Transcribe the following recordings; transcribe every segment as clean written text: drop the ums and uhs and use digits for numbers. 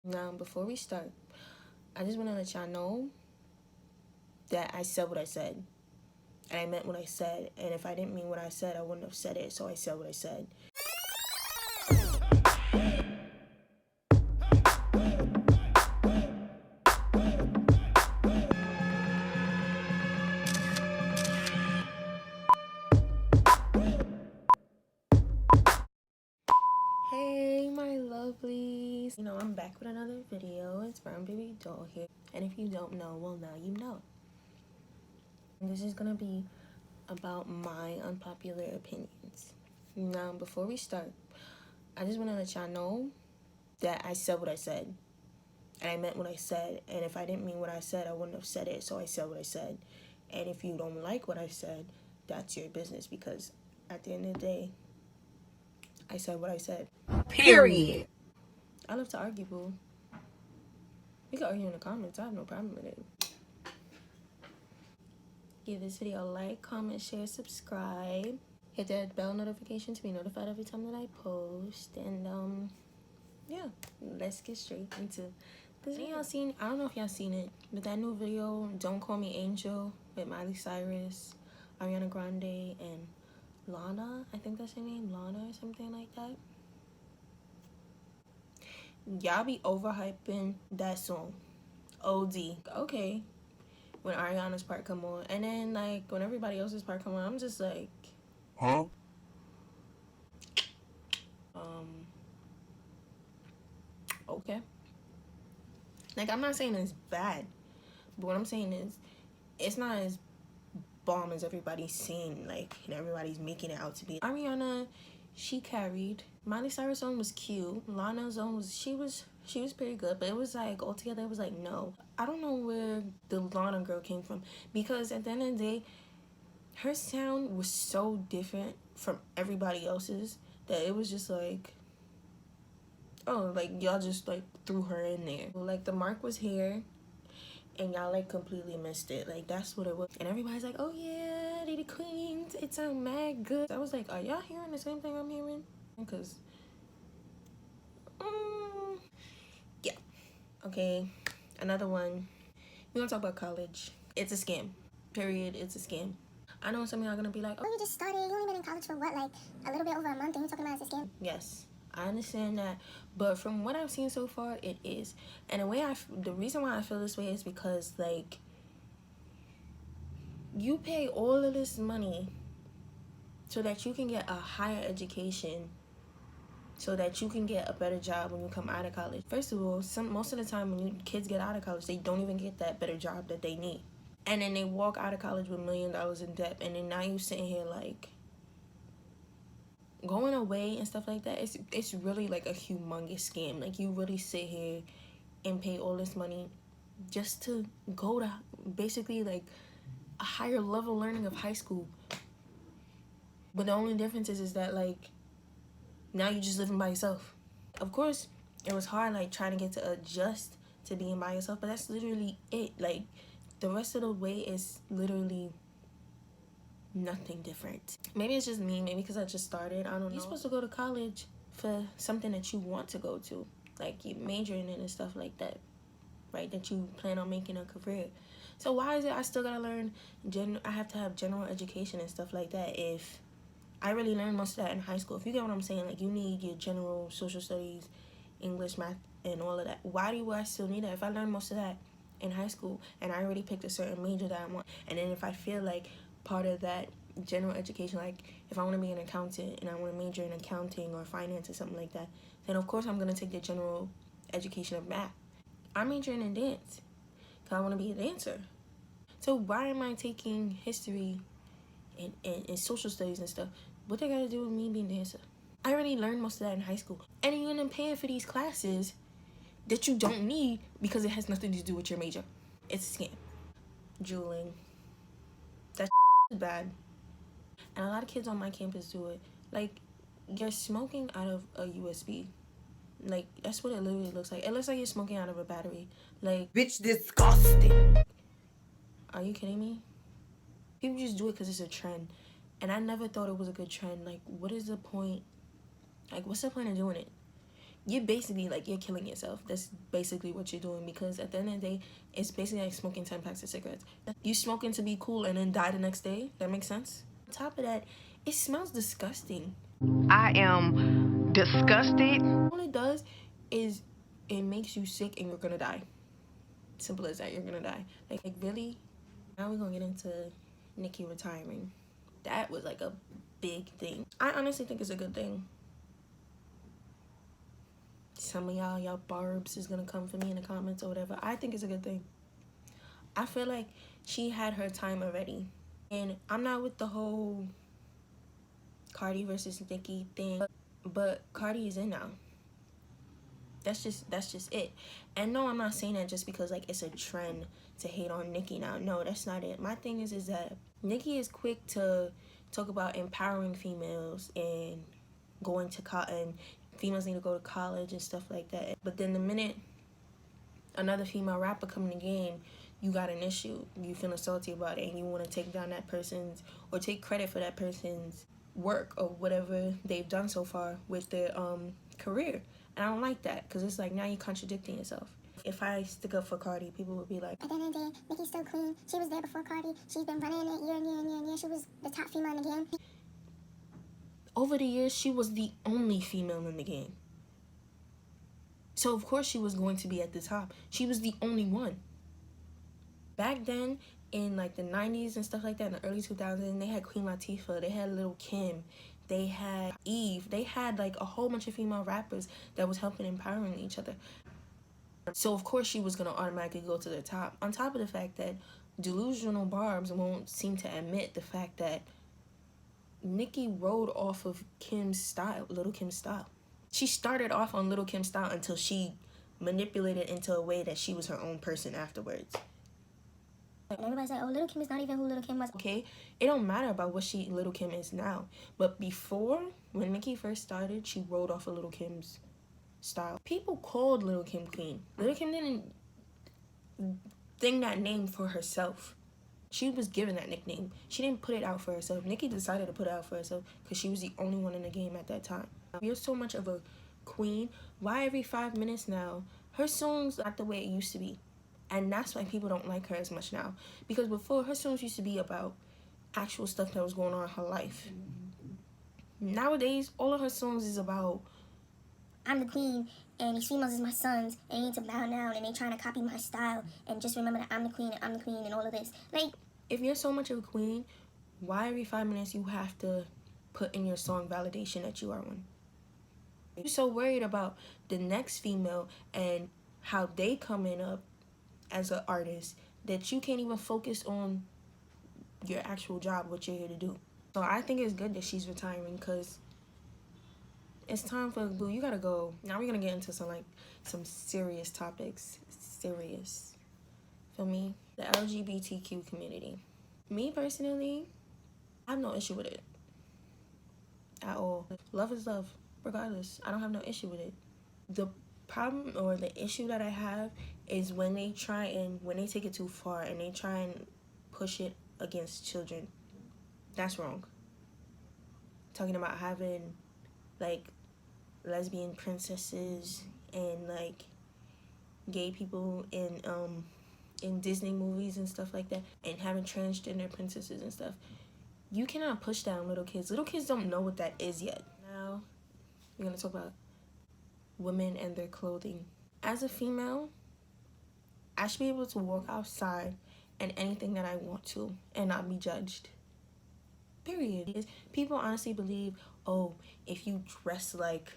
Now, before we start, I just want to let y'all know that I said what I said. And I meant what I said. And if I didn't mean what I said, I wouldn't have said it. So I said what I said. Hey, my lovelies. I'm back with another video. It's Brown Babydoll here. And if you don't know, well, now you know. And this is going to be about my unpopular opinions. Now, before we start, I just want to let y'all know that I said what I said. And I meant what I said. And if I didn't mean what I said, I wouldn't have said it. So I said what I said. And if you don't like what I said, that's your business. Because at the end of the day, I said what I said. Period. I love to argue, boo. We can argue in the comments. I have no problem with it. Give this video a like, comment, share, subscribe. Hit that bell notification to be notified every time that I post. And, yeah, let's get straight into this video. I don't know if y'all seen it, but that new video, Don't Call Me Angel, with Miley Cyrus, Ariana Grande, and Lana. I think that's her name, Lana or something like that. Y'all be overhyping that song. OD. Okay. When Ariana's part come on. And then, like, when everybody else's part come on, I'm just like... Huh? Okay. Like, I'm not saying it's bad. But what I'm saying is, it's not as bomb as everybody's saying, like, and everybody's making it out to be. Ariana, she carried. Miley Cyrus' song was cute. Lana's song was, she was pretty good, but it was like, altogether, it was like, no. I don't know where the Lana girl came from, because at the end of the day, her sound was so different from everybody else's that it was just like, oh, like, y'all just, like, threw her in there. Like, the mark was here, and y'all, like, completely missed it. Like, that's what it was. And everybody's like, oh, yeah, they the queens. It sound mad good. I was like, are y'all hearing the same thing I'm hearing? Because, yeah. Okay, another one. We're gonna talk about college. It's a scam. Period. It's a scam. I know some of y'all gonna be like, oh, you just started. You only been in college for what, like a little bit over a month, and you're talking about it's a scam? Yes, I understand that, but from what I've seen so far, it is. And the reason why I feel this way is because, like, you pay all of this money so that you can get a higher education, so that you can get a better job when you come out of college. First of all, most of the time when kids get out of college, they don't even get that better job that they need. And then they walk out of college with $1 million in debt, and then now you sitting here, like, going away and stuff like that. It's really, like, a humongous scam. Like, you really sit here and pay all this money just to go to basically, like, a higher level learning of high school. But the only difference is that, like, now you're just living by yourself. Of course, it was hard, like, trying to get to adjust to being by yourself, but that's literally it. Like, the rest of the way is literally nothing different. Maybe it's just me, maybe because I just started, I don't know. You're supposed to go to college for something that you want to go to, like, you majoring in and stuff like that, right? That you plan on making a career. So why is it I still gotta learn I have to have general education and stuff like that if I really learned most of that in high school? If you get what I'm saying, like, you need your general social studies, English, math, and all of that. Why do I still need that if I learned most of that in high school and I already picked a certain major that I want? And then if I feel like part of that general education, like, if I want to be an accountant and I want to major in accounting or finance or something like that, then of course I'm going to take the general education of math. I'm majoring in dance because I want to be a dancer. So why am I taking history and social studies and stuff? What they got to do with me being a dancer? I already learned most of that in high school. And you're going to pay for these classes that you don't need because it has nothing to do with your major. It's a scam. Juuling. That's bad. And a lot of kids on my campus do it. Like, you're smoking out of a USB. Like, that's what it literally looks like. It looks like you're smoking out of a battery. Like, Bitch, disgusting. Are you kidding me? People just do it because it's a trend. And I never thought it was a good trend. Like, what is the point? Like, what's the point of doing it? you're basically like, you're killing yourself. That's basically what you're doing, because at the end of the day, it's basically like smoking 10 packs of cigarettes. You smoking to be cool and then die the next day. That makes sense. On top of that, it smells disgusting. I am disgusted. All it does is it makes you sick and you're gonna die. Simple as that. You're gonna die. Like really. Now we're gonna get into Nicki retiring. That was like a big thing. I honestly think it's a good thing. Some of y'all barbs is gonna come for me in the comments or whatever. I think it's a good thing. I feel like she had her time already. And I'm not with the whole Cardi versus Nicki thing, but Cardi is in now. That's just it. And no, I'm not saying that just because like it's a trend to hate on Nicki now. No, that's not it. My thing is that Nicki is quick to talk about empowering females and going to and females need to go to college and stuff like that. But then the minute another female rapper come in the game, you got an issue. You feeling salty about it and you want to take down that person's, or take credit for that person's work or whatever they've done so far with their career. And I don't like that, because it's like now you're contradicting yourself. If I stick up for Cardi, people would be like, At the end of the day, Nicki's still queen. She was there before Cardi. She's been running it year and year and year and year. She was the top female in the game. over the years, she was the only female in the game. So of course she was going to be at the top. She was the only one. Back then, in like the 90s and stuff like that, in the early 2000s, they had Queen Latifah, they had Lil Kim, they had Eve, they had like a whole bunch of female rappers that was helping empowering each other. So of course she was gonna automatically go to the top. On top of the fact that delusional barbs won't seem to admit the fact that Nicki rode off of Kim's style, Little Kim's style. She started off on Little Kim's style until she manipulated into a way that she was her own person afterwards. And everybody's like, oh, Little Kim is not even who Little Kim was. Okay, it don't matter about what Little Kim is now. But before, when Nicki first started, she rode off of Little Kim's style. People called Little Kim queen. Little Kim didn't think that name for herself. She was given that nickname. She didn't put it out for herself. Nicki decided to put it out for herself because she was the only one in the game at that time. You're so much of a queen. Why every 5 minutes now? Her songs not the way it used to be. And that's why people don't like her as much now. Because before, her songs used to be about actual stuff that was going on in her life. Nowadays, all of her songs is about, I'm the queen, and these females is my sons, and they need to bow down, and they trying to copy my style, and just remember that I'm the queen, and all of this. Like, if you're so much of a queen, why every 5 minutes you have to put in your song validation that you are one? You're so worried about the next female and how they coming up as an artist that you can't even focus on your actual job, what you're here to do. So I think it's good that she's retiring, because it's time for Boo. You gotta go. Now we're gonna get into some serious topics. Serious. For me, the LGBTQ community. Me personally, I have no issue with it at all. Love is love, regardless. I don't have no issue with it. The problem or the issue that I have is when they take it too far and they try and push it against children. That's wrong. Talking about having like lesbian princesses and like gay people in Disney movies and stuff like that, and having transgender princesses and stuff. You cannot push down little kids. Little kids don't know what that is yet. Now we're gonna talk about women and their clothing. As a female, I should be able to walk outside and anything that I want to and not be judged. Period. People honestly believe, oh, if you dress like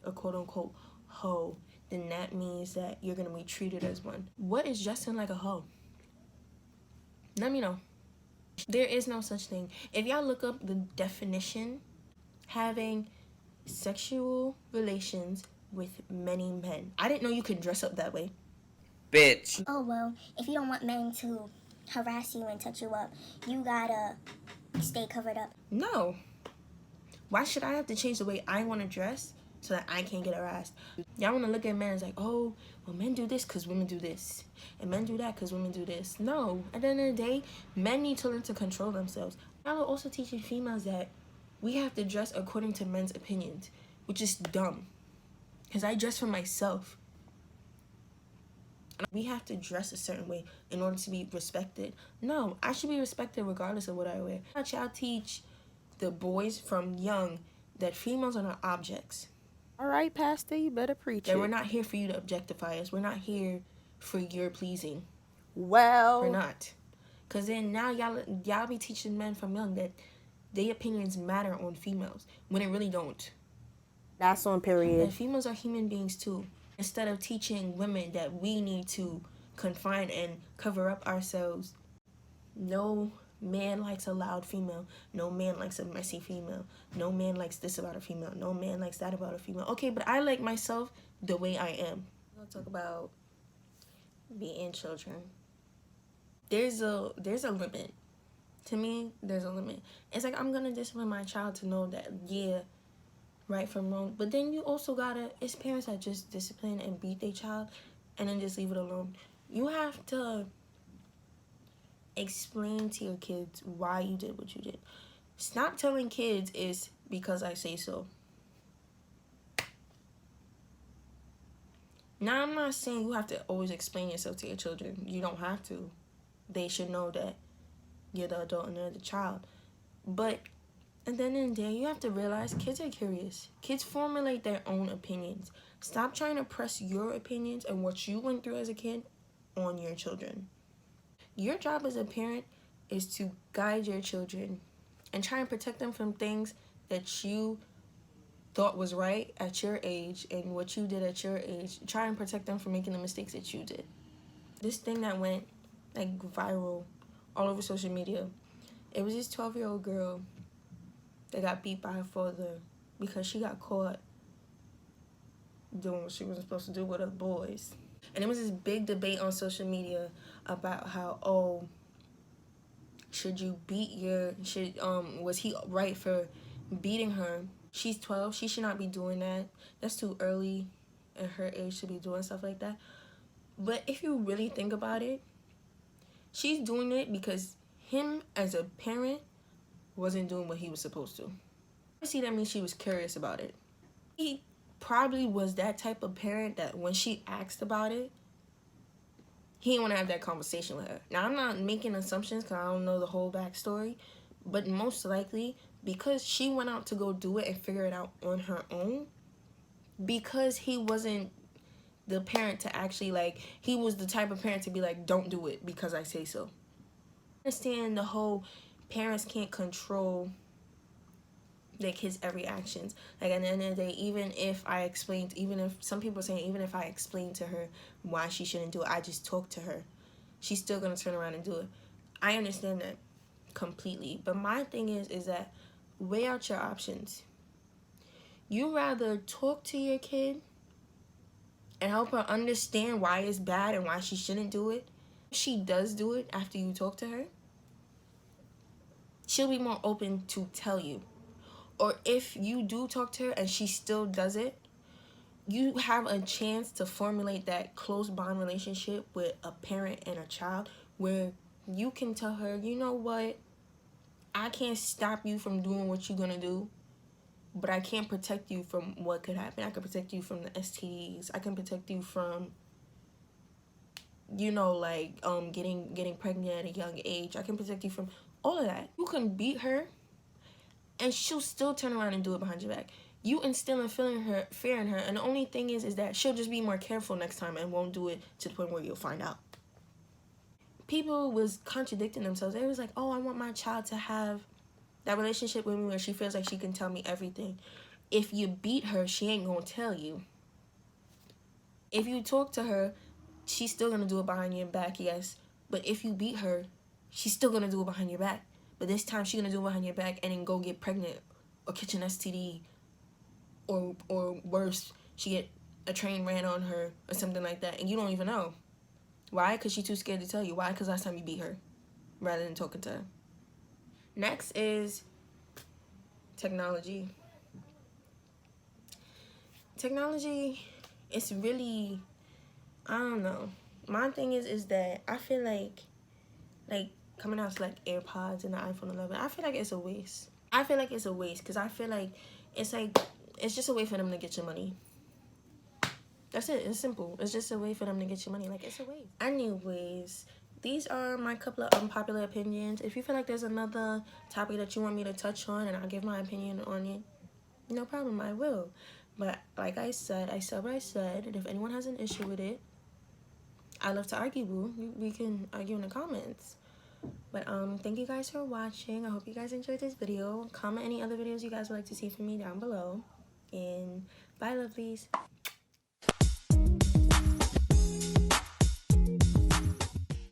a quote-unquote hoe, then that means that you're gonna be treated as one. What is dressing like a hoe? Let me know. There is no such thing. If y'all look up the definition, having sexual relations with many men. I didn't know you could dress up that way. Bitch. oh, well, if you don't want men to harass you and touch you up, you gotta stay covered up. No. Why should I have to change the way I want to dress so that I can't get harassed? Y'all want to look at men as like, oh, well, men do this because women do this. And men do that because women do this. No. At the end of the day, men need to learn to control themselves. Y'all are also teaching females that we have to dress according to men's opinions, which is dumb. because I dress for myself. We have to dress a certain way in order to be respected. No, I should be respected regardless of what I wear. Y'all teach the boys from young that females are not objects. All right, Pastor, you better preach That it. we're not here for you to objectify us. We're not here for your pleasing. Well, We're not. Because then now y'all be teaching men from young that their opinions matter on females when it really don't. that's on That period. females are human beings too. Instead of teaching women that we need to confine and cover up ourselves, no man likes a loud female. No man likes a messy female. No man likes this about a female. No man likes that about a female. Okay, but I like myself the way I am. I'll talk about being children. There's a limit. To me, there's a limit. It's like I'm gonna discipline my child to know that, yeah, right from wrong. But then you also gotta, it's parents that just discipline and beat their child and then just leave it alone. You have to explain to your kids why you did what you did. Stop telling kids it's because I say so. Now, I'm not saying you have to always explain yourself to your children. You don't have to. They should know that you're the adult and they're the child. But at the end of the day, you have to realize kids are curious. Kids formulate their own opinions. Stop trying to press your opinions and what you went through as a kid on your children. Your job as a parent is to guide your children and try and protect them from things that you thought was right at your age and what you did at your age. Try and protect them from making the mistakes that you did. This thing that went like viral all over social media, it was this 12-year-old girl that got beat by her father because she got caught doing what she wasn't supposed to do with other boys. And there was this big debate on social media about how, oh, should you beat was he right for beating her? She's 12, she should not be doing that. That's too early at her age to be doing stuff like that. But if you really think about it, she's doing it because him as a parent wasn't doing what he was supposed to. See, that means she was curious about it. He probably was that type of parent that when she asked about it, he didn't want to have that conversation with her. Now, I'm not making assumptions because I don't know the whole backstory, but most likely because she went out to go do it and figure it out on her own, because he wasn't the parent to actually, like, he was the type of parent to be like, don't do it because I say so. I understand the whole parents can't control their kids' every actions. Like, at the end of the day, even if some people are saying, even if I explain to her why she shouldn't do it, I just talk to her, she's still gonna turn around and do it. I understand that completely. But my thing is that weigh out your options. You rather talk to your kid and help her understand why it's bad and why she shouldn't do it. If she does do it after you talk to her, she'll be more open to tell you. Or if you do talk to her and she still does it, you have a chance to formulate that close bond relationship with a parent and a child where you can tell her, you know what, I can't stop you from doing what you're gonna do, but I can't protect you from what could happen. I can protect you from the STDs. I can protect you from, getting pregnant at a young age. I can protect you from all of that. You can beat her and she'll still turn around and do it behind your back. You instilling fear in her, and the only thing is that she'll just be more careful next time and won't do it to the point where you'll find out. People was contradicting themselves. They was like, oh, I want my child to have that relationship with me where she feels like she can tell me everything. If you beat her, she ain't gonna tell you. If you talk to her, she's still gonna do it behind your back, yes. But if you beat her, she's still gonna do it behind your back. But this time she's gonna do it behind your back and then go get pregnant or catch an STD. Or worse, she get a train ran on her or something like that, and you don't even know. Why? Because she's too scared to tell you. Why? Because last time you beat her rather than talking to her. Next is technology. Technology is really, I don't know. My thing is that I feel like coming out to like AirPods and the iPhone 11, I feel like it's a waste. I feel like it's a waste because I feel like it's just a way for them to get your money. That's it. It's simple. It's just a way for them to get your money. Like, it's a way. Anyways, these are my couple of unpopular opinions. If you feel like there's another topic that you want me to touch on and I'll give my opinion on it, no problem, I will. But like I said what I said. And if anyone has an issue with it, I love to argue, boo. We can argue in the comments. But thank you guys for watching. I hope you guys enjoyed this video. Comment any other videos you guys would like to see from me down below. And bye, lovelies.